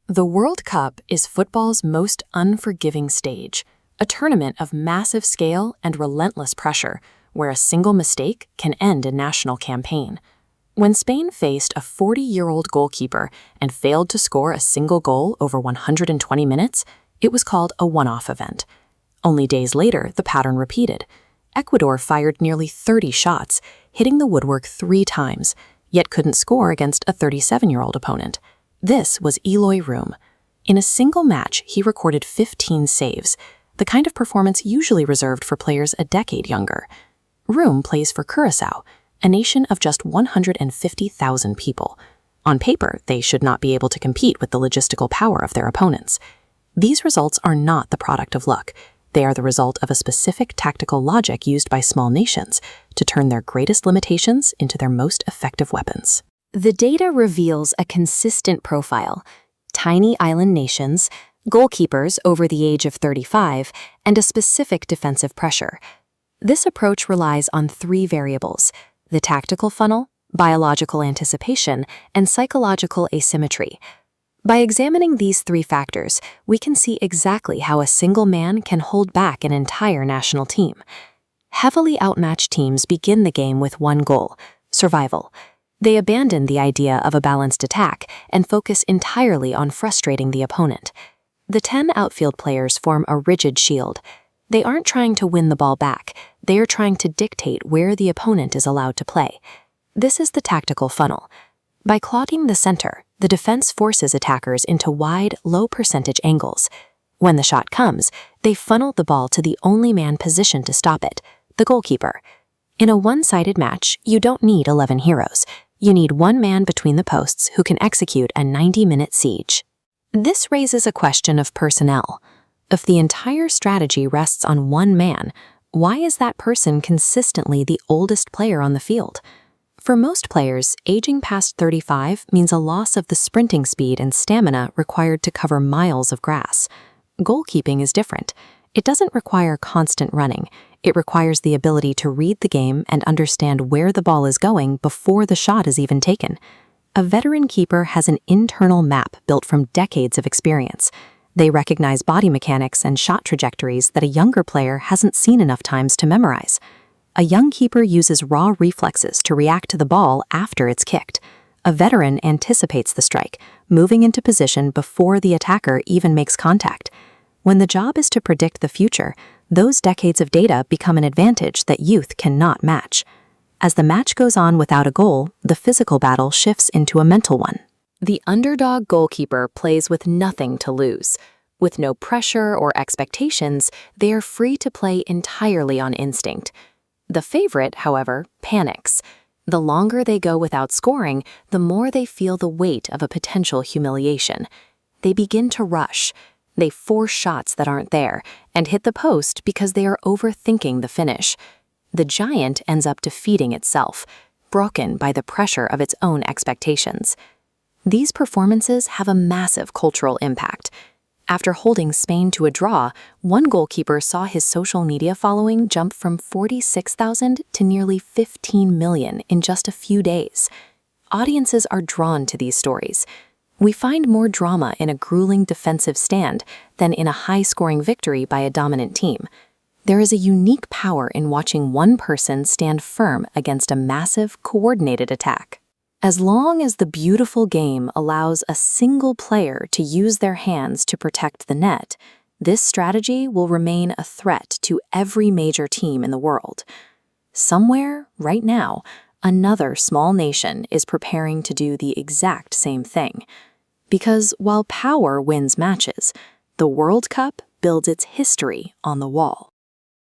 The World Cup is football's most unforgiving stage, a tournament of massive scale and relentless pressure, where a single mistake can end a national campaign. When Spain faced a 40-year-old goalkeeper and failed to score a single goal over 120 minutes, it was called a one-off event. Only days later, the pattern repeated. Ecuador fired nearly 30 shots, hitting the woodwork 3 times, yet couldn't score against a 37-year-old opponent. This was Eloy Room. In a single match, he recorded 15 saves, the kind of performance usually reserved for players a decade younger. Room plays for Curaçao, a nation of just 150,000 people. On paper, they should not be able to compete with the logistical power of their opponents. These results are not the product of luck. They are the result of a specific tactical logic used by small nations to turn their greatest limitations into their most effective weapons. The data reveals a consistent profile: tiny island nations, goalkeepers over the age of 35, and a specific defensive pressure. This approach relies on 3 variables: the tactical funnel, biological anticipation, and psychological asymmetry. By examining these 3 factors, we can see exactly how a single man can hold back an entire national team. Heavily outmatched teams begin the game with one goal: survival. They abandon the idea of a balanced attack and focus entirely on frustrating the opponent. The 10 outfield players form a rigid shield. They aren't trying to win the ball back, they are trying to dictate where the opponent is allowed to play. This is the tactical funnel. By clogging the center, the defense forces attackers into wide, low-percentage angles. When the shot comes, they funnel the ball to the only man positioned to stop it, the goalkeeper. In a one-sided match, you don't need 11 heroes. You need one man between the posts who can execute a 90-minute siege. This raises a question of personnel. If the entire strategy rests on one man, why is that person consistently the oldest player on the field? For most players, aging past 35 means a loss of the sprinting speed and stamina required to cover miles of grass. Goalkeeping is different. It doesn't require constant running. It requires the ability to read the game and understand where the ball is going before the shot is even taken. A veteran keeper has an internal map built from decades of experience. They recognize body mechanics and shot trajectories that a younger player hasn't seen enough times to memorize. A young keeper uses raw reflexes to react to the ball after it's kicked. A veteran anticipates the strike, moving into position before the attacker even makes contact. When the job is to predict the future, those decades of data become an advantage that youth cannot match. As the match goes on without a goal, the physical battle shifts into a mental one. The underdog goalkeeper plays with nothing to lose. With no pressure or expectations, they are free to play entirely on instinct. The favorite, however, panics. The longer they go without scoring, the more they feel the weight of a potential humiliation. They begin to rush. They force shots that aren't there and hit the post because they are overthinking the finish. The giant ends up defeating itself, broken by the pressure of its own expectations. These performances have a massive cultural impact. After holding Spain to a draw, one goalkeeper saw his social media following jump from 46,000 to nearly 15 million in just a few days. Audiences are drawn to these stories. We find more drama in a grueling defensive stand than in a high-scoring victory by a dominant team. There is a unique power in watching one person stand firm against a massive, coordinated attack. As long as the beautiful game allows a single player to use their hands to protect the net, this strategy will remain a threat to every major team in the world. Somewhere, right now, another small nation is preparing to do the exact same thing. Because while power wins matches, the World Cup builds its history on the wall.